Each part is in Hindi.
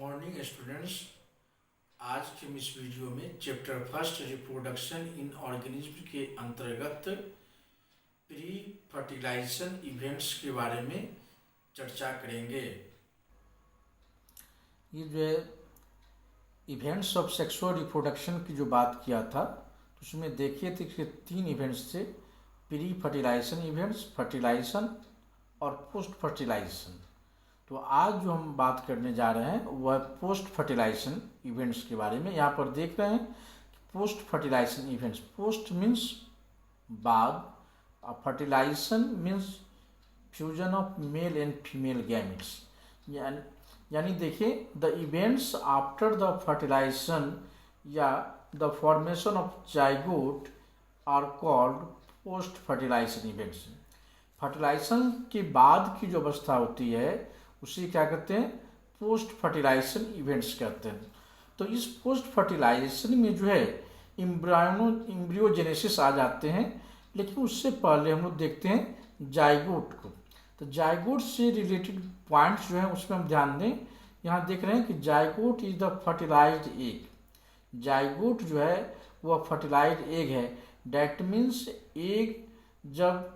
Morning students. आज के इस वीडियो में chapter first reproduction in organism के अंतर्गत प्री फर्टिलाइजेशन इवेंट्स के बारे में चर्चा करेंगे। ये जो है इवेंट्स ऑफ सेक्सुअल रिप्रोडक्शन की जो बात किया था तो उसमें देखिए थे कि 3 इवेंट्स थे। प्री फर्टिलाइजेशन इवेंट्स, फर्टिलाइजेशन और पोस्ट फर्टिलाइजेशन। तो आज जो हम बात करने जा रहे हैं वह पोस्ट फर्टिलाइजेशन इवेंट्स के बारे में। यहाँ पर देख रहे हैं कि post fertilization events, post means बाद, और fertilization means fusion of male and female gametes. यानी देखिए the events after the fertilization या the formation of zygote are called post fertilization events. Fertilization के बाद की जो अवस्था होती है उसे क्या कहते हैं? पोस्ट फर्टिलाइजेशन इवेंट्स कहते हैं। तो इस पोस्ट फर्टिलाइजेशन में जो है एम्ब्रियोजेनेसिस आ जाते हैं, लेकिन उससे पहले हम लोग देखते हैं जाइगोट को। तो जाइगोट से रिलेटेड पॉइंट्स जो हैं उसमें हम ध्यान दें। यहाँ देख रहे हैं कि zygote is the fertilised egg. Zygote जो है वह फर्टिलाइज्ड एग है। डैट मीन्स एग जब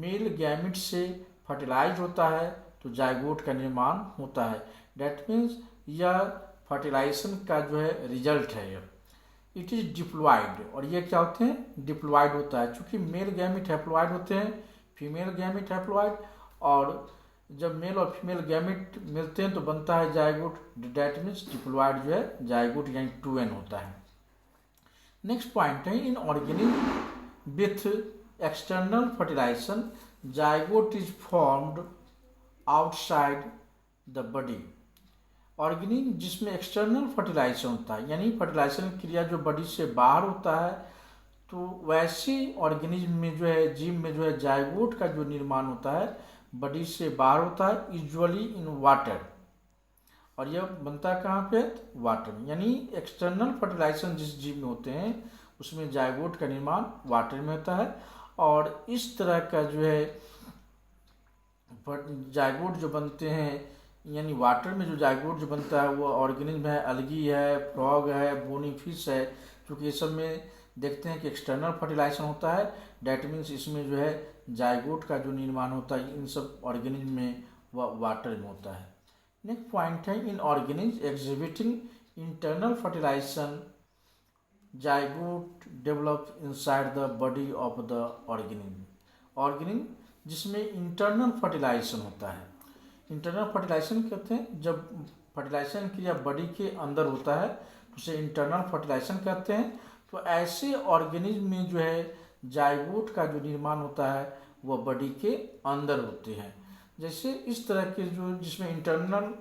मेल गैमेट से फर्टिलाइज होता है तो जाइगोट का निर्माण होता है। डैट मीन्स यह फर्टिलाइजेशन का जो है रिजल्ट है। इट इज डिप्लॉयड, और ये क्या होते हैं? डिप्लॉयड होता है। चूँकि मेल गैमेट हैप्लॉयड होते हैं, फीमेल गैमेट हैप्लॉयड, और जब मेल और फीमेल गैमेट मिलते हैं तो बनता है जाइगोट। डैट मीन्स डिप्लॉयड जो है जाइगोट यानी 2n होता है। नेक्स्ट पॉइंट है in organism with external fertilisation zygote is formed outside the body. Organism जिसमें एक्सटर्नल फर्टिलाइजेशन होता है, यानी फर्टिलाइजेशन क्रिया जो बॉडी से बाहर होता है, तो वैसे ऑर्गेनिज्म में जो है, जीव में जो है जाइगोट का जो निर्माण होता है बॉडी से बाहर होता है, यूजुअली इन वाटर। और यह बनता है कहाँ पे? वाटर में। यानी एक्सटर्नल फर्टिलाइजेशन जिस जीव में होते हैं उसमें जाइगोट का निर्माण वाटर में होता है। और इस तरह का जो है जाइगोट जो बनते हैं, यानी वाटर में जो जाइगोट जो बनता है वो ऑर्गेनिज्म है, अलगी है, फ्रॉग है, बोनी फिश है। क्योंकि ये सब में देखते हैं कि एक्सटर्नल फर्टिलाइजेशन होता है। डैट मीन्स इसमें जो है जाइगोट का जो निर्माण होता है इन सब ऑर्गेनिज्म में वह वाटर में होता है। नेक्स्ट पॉइंट है in organism exhibiting internal fertilisation zygote develop inside the body of the organism. Organism जिसमें इंटरनल फर्टिलाइजेशन होता है। इंटरनल फर्टिलाइजेशन कहते हैं जब फर्टिलाइजेशन क्रिया बॉडी के अंदर होता है तो उसे इंटरनल फर्टिलाइजेशन कहते हैं। तो ऐसे ऑर्गेनिज्म में जो है जाइगोट का जो निर्माण होता है वह बॉडी के अंदर होते हैं। जैसे इस तरह के जो जिसमें इंटरनल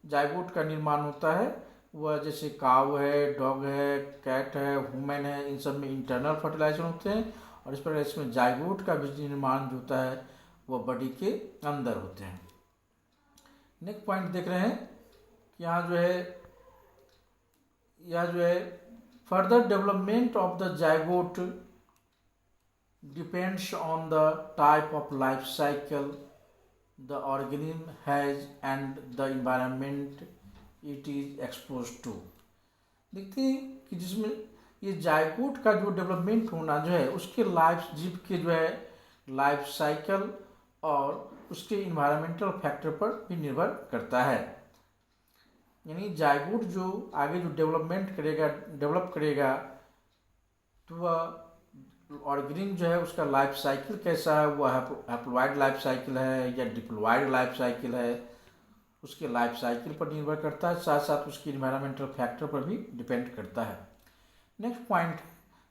जाइगोट का निर्माण होता है वह जैसे काव है, डॉग है, कैट है, वुमेन है, इन सब में इंटरनल फर्टिलाइजेशन होते हैं। और इस प्रकार इसमें जाइगोट का भी निर्माण जो होता है वह बॉडी के अंदर होते हैं। नेक्स्ट पॉइंट देख रहे हैं कि यहाँ जो है further development of the zygote depends on the type of life cycle the organism has and the environment it is expose to. देखते हैं कि जिसमें ये जाइगोट का जो डेवलपमेंट होना जो है उसके लाइफ, जीव के जो है लाइफ साइकिल और उसके इन्वायरमेंटल फैक्टर पर भी निर्भर करता है। यानी जाइगोट जो आगे जो डेवलप करेगा तो वह ऑर्गेनिज्म जो है उसका लाइफ साइकिल कैसा है, वह हैप्लॉयड लाइफ साइकिल है या डिप्लॉयड लाइफ साइकिल है, उसके लाइफ साइकिल पर निर्भर करता है। साथ साथ उसकी इन्वायरमेंटल फैक्टर पर भी डिपेंड करता है। Next point,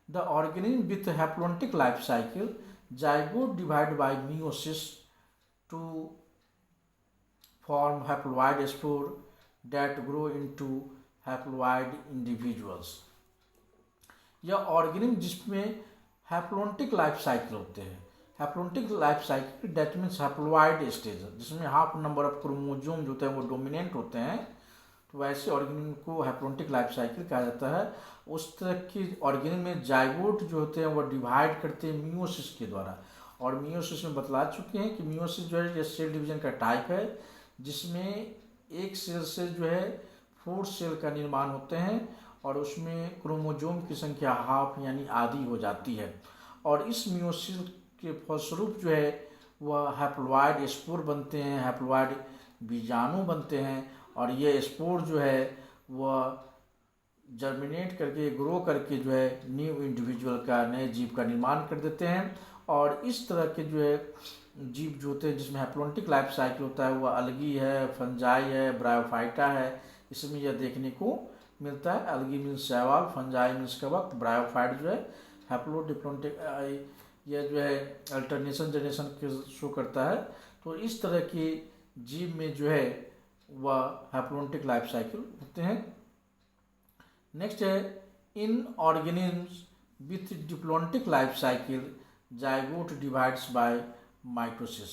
the organism with haplontic life cycle zygote divide by meiosis to form haploid spore that grow into haploid individuals. यह ऑर्गेनिज्म जिसमें हैप्लॉन्टिक लाइफ साइकिल होते हैं, haplontic life cycle that means haploid stage, जिसमें हाफ नंबर ऑफ क्रोमोजोम जो होते हैं वो डोमिनेंट होते हैं, तो वैसे ऑर्गेनिज्म को हैप्लॉन्टिक लाइफ साइकिल कहा जाता है। उस तरह की ऑर्गेनिज्म में जाइगोट जो होते हैं वो डिवाइड करते हैं मियोसिस के द्वारा। और मियोसिस में बतला चुके हैं कि मियोसिस जो है ये सेल डिवीजन का टाइप है जिसमें एक सेल से जो है 4 सेल का निर्माण होते हैं और उसमें क्रोमोजोम की संख्या हाफ यानी आधी हो जाती है। और इस मियोसिस के फलस्वरूप जो है वह हैप्लॉइड स्पोर बनते हैं, हैप्लॉइड बीजाणु बनते हैं और ये स्पोर जो है वह जर्मिनेट करके ग्रो करके जो है न्यू इंडिविजुअल का, नए जीव का निर्माण कर देते हैं। और इस तरह के जो है जीव जो होते हैं जिसमें हैप्लॉन्टिक लाइफ साइकिल होता है वह अलगी है, फंजाई है, ब्रायोफाइटा है, इसमें यह देखने को मिलता है। अलगी मीन्स शैवाल, फंजाई मीन्स कवक, ब्रायोफाइट जो है हैप्लोडिप्लॉन्टिक, यह जो है अल्टरनेशन जनरेशन के शो करता है। तो इस तरह के जीव में जो है वह हैप्लॉन्टिक लाइफ साइकिल होते हैं। नेक्स्ट है in organisms with diplontic life cycle zygote divides by mitosis.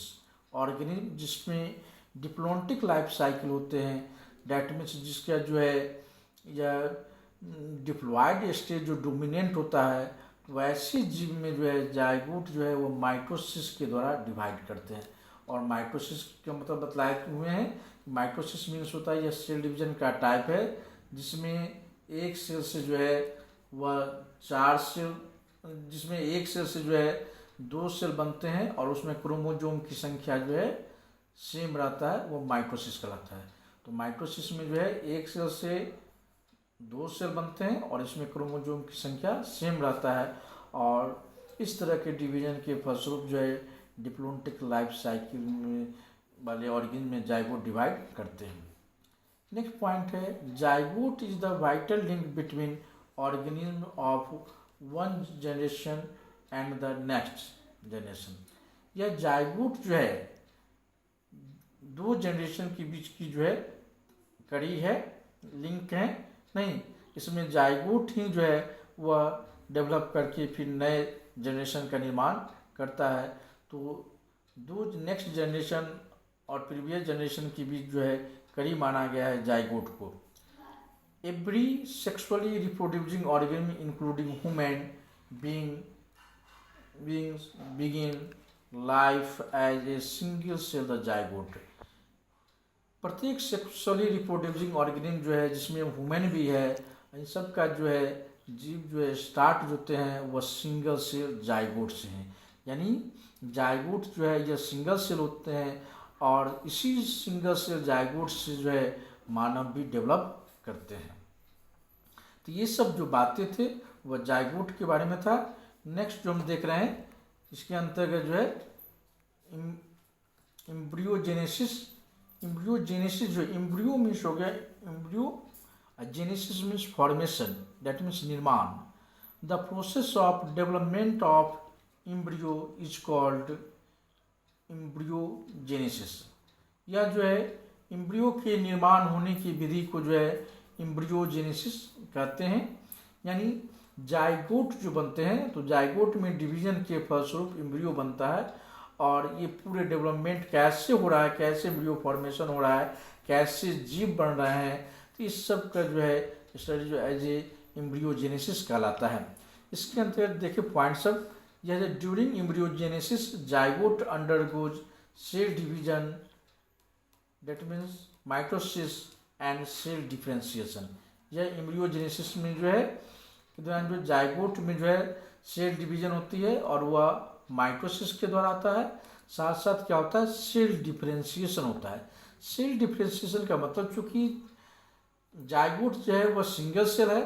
Organism जिसमें डिप्लॉन्टिक लाइफ साइकिल होते हैं, डैट मीन्स जिसका जो है यह डिप्लॉयड स्टेज जो डोमिनेंट होता है, वैसे जीव में जो है जाइगोट जो है वो माइटोसिस के द्वारा डिवाइड करते हैं। और माइटोसिस का मतलब बतलाए हुए हैं, माइटोसिस मीन्स होता है यह सेल डिवीजन का टाइप है जिसमें एक सेल से जो है वह 4 सेल, जिसमें एक सेल से जो है 2 सेल बनते हैं और उसमें क्रोमोजोम की संख्या जो है सेम रहता है, वो माइटोसिस कहलाता है। तो माइटोसिस में जो है एक सेल से 2 सेल बनते हैं और इसमें क्रोमोजोम की संख्या सेम रहता है और इस तरह के डिवीजन के फलस्वरूप जो है डिप्लॉन्टिक लाइफ साइकिल में वाले ऑर्गेनिज्म में जाइगोट डिवाइड करते हैं। नेक्स्ट पॉइंट है zygote is the vital link between organism of one generation and the next generation. यह जाइगोट जो है 2 जनरेशन के बीच की जो है कड़ी है, लिंक है नहीं, इसमें जाइगोट ही जो है वह डेवलप करके फिर नए जनरेशन का निर्माण करता है। तो 2 नेक्स्ट जनरेशन और प्रीवियस जनरेशन के बीच जो है कड़ी माना गया है जाइगोट को। Every sexually reproducing organism including human beings begin life as a single cell the zygote। प्रत्येक सेक्सुअली रिप्रोड्यूसिंग ऑर्गेनिज्म जो है जिसमें ह्यूमन भी है, इन सब का जो है जीव जो है स्टार्ट होते हैं वह सिंगल सेल जाइगोट से हैं। यानी जाइगोट जो है यह सिंगल सेल होते हैं और इसी सिंगल सेल जाइगोट से जो है मानव भी डेवलप करते हैं। तो ये सब जो बातें थे वह जाइगोट के बारे में था। नेक्स्ट जो हम देख रहे हैं इसके अंतर्गत जो है एम्ब्रियोजेनेसिस। एम्ब्रियोजेनेसिस जो एम्ब्रियो मीन्स हो गया embryo, genesis means formation, that means निर्माण। The process of development of embryo is called embryogenesis. यह जो है एम्ब्रियो के निर्माण होने की विधि को जो है एम्ब्रियोजेनेसिस कहते हैं। यानी जाइगोट जो बनते हैं तो जाइगोट में डिवीजन के फलस्वरूप एम्ब्रियो बनता है और ये पूरे डेवलपमेंट कैसे हो रहा है, कैसे एम्ब्रियो फॉर्मेशन हो रहा है, कैसे जीव बन रहे हैं, तो इस सब का जो है स्टडी जो एज ए एम्ब्रियोजेनेसिस कहलाता है। इसके अंतर्गत देखिए पॉइंट सब यह during embryogenesis zygote undergoes cell division, that means mitosis and cell differentiation. यह एम्ब्रियोजेनेसिस में जो है के दौरान जो जाइगोट में जो है सेल डिवीजन होती है और वह माइटोसिस के द्वारा आता है। साथ साथ क्या होता है, सेल डिफरेंशिएशन होता है। सेल डिफरेंशिएशन का मतलब चूँकि जाइगोट जो है वह सिंगल सेल है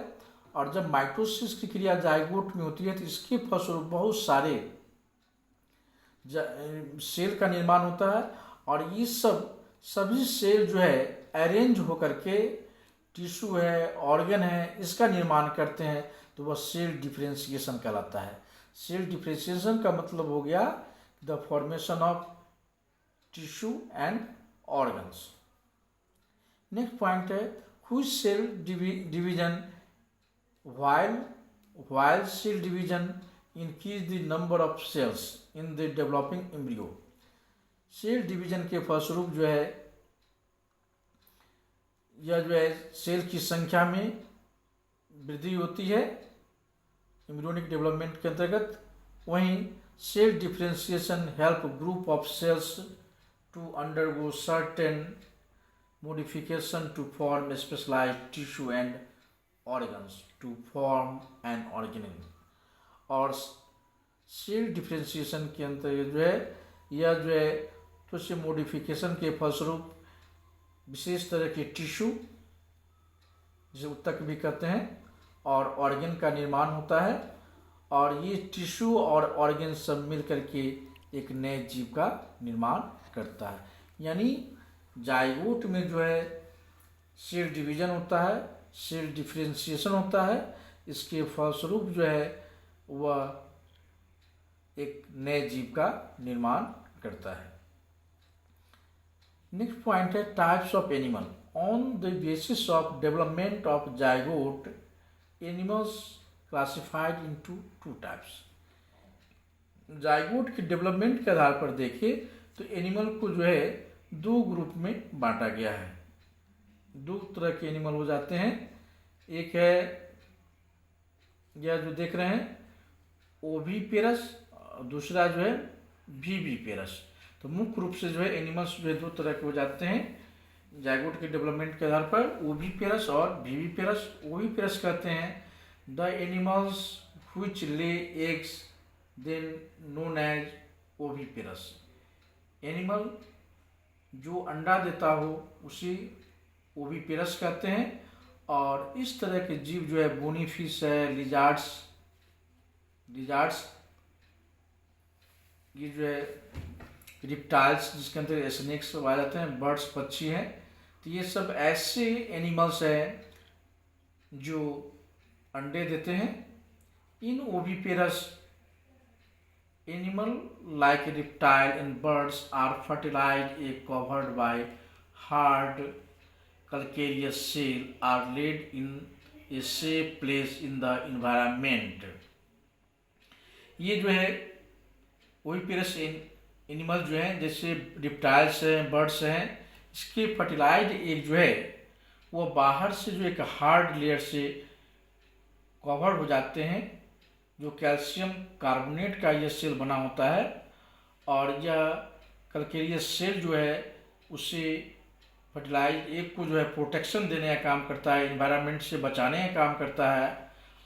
और जब माइटोसिस की क्रिया जाइगोट में होती है तो इसके फलस्वरूप बहुत सारे सेल का निर्माण होता है और ये सभी सेल जो है अरेंज होकर के टिश्यू है, ऑर्गन है, इसका निर्माण करते हैं, तो वह सेल डिफरेंशिएशन कहलाता है। सेल डिफरेंशिएशन का मतलब हो गया the formation of tissue and organs. Next point है which cell division while cell division increase the number of cells in the developing embryo। Cell division के फलस्वरूप जो है यह जो है सेल की संख्या में वृद्धि होती है एम्ब्रियोनिक डेवलपमेंट के अंतर्गत। वहीं cell differentiation help group of cells to undergo certain modification to form specialized tissue and organs to form an organism, और सेल डिफ्रेंशिएशन के अंतर्गत जो है यह जो है तो से मॉडिफिकेशन के फलस्वरूप विशेष तरह के टिश्यू जिसे उत्तक भी कहते हैं और ऑर्गन का निर्माण होता है, और ये टिश्यू और ऑर्गन सब मिल करके एक नए जीव का निर्माण करता है। यानी जाइगोट में जो है सेल डिवीजन होता है, सेल डिफ्रेंशिएशन होता है, इसके फलस्वरूप जो है वह एक नए जीव का निर्माण करता है। नेक्स्ट पॉइंट है types of animal. On the basis of development of zygote animals classified into two types. Zygote के डेवलपमेंट के आधार पर देखें तो एनिमल को जो है दो ग्रुप में बांटा गया है। दो तरह के एनिमल हो जाते हैं, एक है यह जो देख रहे हैं ओविपेरस, दूसरा जो है विविपेरस। तो मुख्य रूप से जो है एनिमल्स जो है दो तरह के हो जाते हैं जाइगोट के डेवलपमेंट के आधार पर, ओविपेरस और विविपेरस। ओविपेरस कहते हैं the animals which lay eggs then known as oviparous. Animal जो अंडा देता हो उसे ओविपेरस कहते हैं। और इस तरह के जीव जो है बोनी फिश है, लिजार्ड्स ये जो है रिप्टाइल्स जिसके अंदर स्नेक्स आ जाते हैं, बर्ड्स पक्षी हैं, तो ये सब ऐसे एनिमल्स हैं जो अंडे देते हैं। In oviparous animal like reptile and birds are fertilized a covered by hard calcareous cell are laid in a safe place in the environment। ये जो है ओविपेरस एनिमल जो हैं जैसे रिप्टाइल्स हैं, बर्ड्स हैं, इसके फर्टिलाइज्ड एग जो है वो बाहर से जो एक हार्ड लेयर से कवर हो जाते हैं, जो कैल्शियम कार्बोनेट का यह सेल बना होता है। और यह कैल्केरियस सेल जो है उसे फर्टिलाइज एग को जो है प्रोटेक्शन देने का काम करता है, एनवायरनमेंट से बचाने का काम करता है।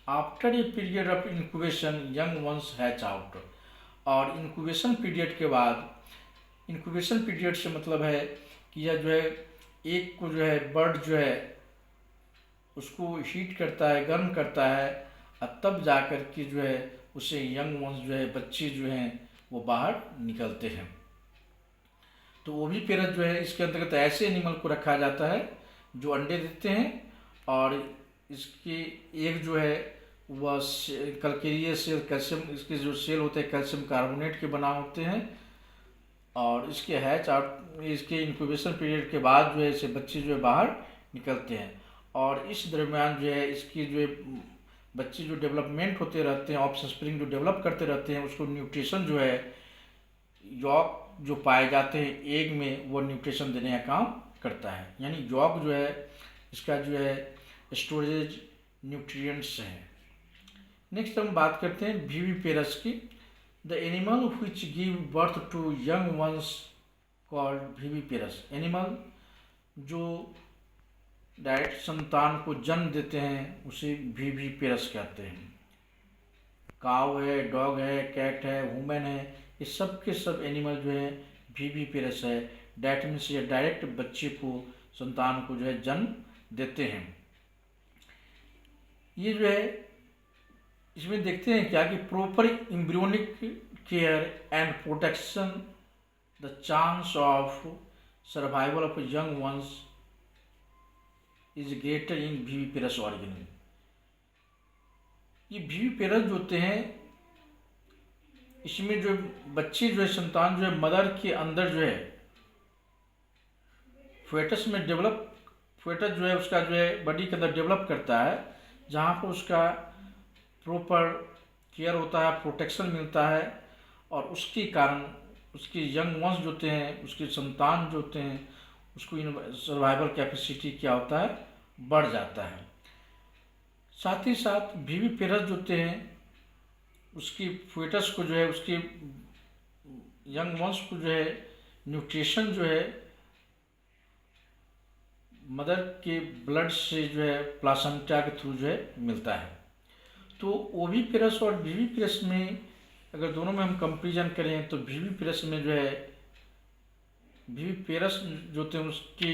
After a period of incubation young ones hatch out. और इंक्यूबेशन पीरियड के बाद, इंक्यूबेशन पीरियड से मतलब है कि यह जो है एग को जो है बर्ड जो है उसको हीट करता है, गर्म करता है, और तब जाकर के जो है उसे यंग वंस जो है बच्चे जो हैं वो बाहर निकलते हैं। तो ओविपेरस जो है इसके अंतर्गत ऐसे एनिमल को रखा जाता है जो अंडे देते हैं और इसके एग जो है वह कैल्केरियस सेल, कैल्शियम, इसके जो सेल होते हैं कैल्शियम कार्बोनेट के बना होते हैं। और इसके हैच आउट, इसके इंक्यूबेशन पीरियड के बाद जो है इसे बच्चे जो है बाहर निकलते हैं। और इस दरमियान जो है इसकी जो बच्चे जो डेवलपमेंट होते रहते हैं, ऑफस्प्रिंग जो डेवलप करते रहते हैं, उसको न्यूट्रिशन जो है यॉक जो पाए जाते हैं एग में वो न्यूट्रिशन देने का काम करता है। यानी यॉक जो है इसका जो है स्टोरेज न्यूट्रिएंट्स है। नेक्स्ट हम बात करते हैं विविपेरस की। The animal which give birth to young ones called viviparous. Animal जो डायरेक्ट संतान को जन्म देते हैं उसे विविपेरस कहते हैं। काव है, डॉग है, कैट है, वुमेन है, ये सब के सब एनिमल जो है विविपेरस है। डैट मीन्स ये डायरेक्ट बच्चे को, संतान को जो है जन्म देते हैं। ये जो है इसमें देखते हैं क्या कि proper embryonic care and protection the chance of survival of young ones is greater in viviparous organism. ये विविपेरस जो होते हैं इसमें जो बच्चे जो है, संतान जो है मदर के अंदर जो है फेटस में फेटस जो है उसका जो है बॉडी के अंदर डेवलप करता है, जहाँ पर उसका प्रॉपर केयर होता है, प्रोटेक्शन मिलता है। और उसके कारण उसके यंग वंस जो होते हैं, उसके संतान जो होते हैं, उसको सर्वाइवल कैपेसिटी क्या होता है, बढ़ जाता है। साथ ही साथ विविपेरस जो होते हैं उसकी फेटस को जो है, उसके यंग वंस को जो है न्यूट्रिशन जो है मदर के ब्लड से जो है प्लासेंटा के थ्रू जो है मिलता है। तो ओविपेरस और विविपेरस में अगर दोनों में हम कंपेरिजन करें तो विविपेरस में जो है विविपेरस जो होते हैं उसकी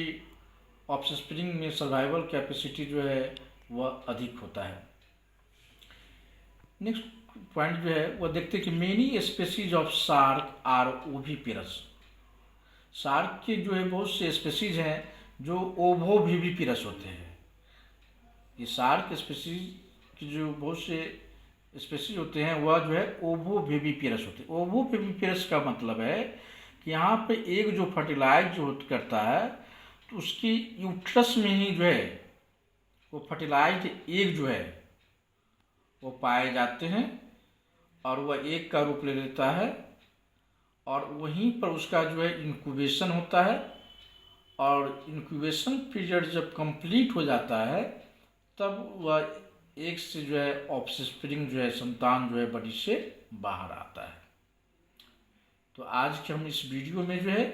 ऑफस्प्रिंग में सर्वाइवल कैपेसिटी जो है वह अधिक होता है। नेक्स्ट पॉइंट जो है वह देखते हैं कि many species of shark are oviparous. Shark के जो है बहुत से स्पेसीज हैं जो ओवोविविपेरस होते हैं। ये शार्क स्पेसीज की जो बहुत से स्पेसीज होते हैं वह जो है ओवोविविपेरस होते हैं। ओवोविविपेरस का मतलब है कि यहाँ पे एक जो फर्टिलाइज जो करता है तो उसकी यूट्रस में ही जो है वो फर्टिलाइज्ड एग जो है वो पाए जाते हैं और वह एग का रूप ले लेता है और वहीं पर उसका जो है इंक्यूबेशन होता है और इंक्यूबेशन पीरियड जब कंप्लीट हो जाता है तब वह एक से जो है ऑफस्प्रिंग जो है संतान जो है बॉडी से बाहर आता है। तो आज के हम इस वीडियो में जो है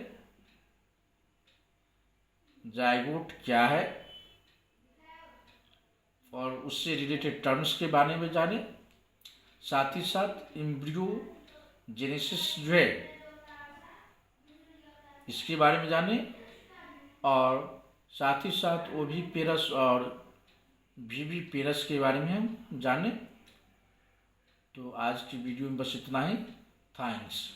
जाइगोट क्या है और उससे रिलेटेड टर्म्स के बारे में जाने, साथ ही साथ एम्ब्रियो जेनेसिस जो है इसके बारे में जाने और साथ ही साथ ओविपेरस और विविपेरस के बारे में हम जाने। तो आज की वीडियो में बस इतना ही। थैंक्स।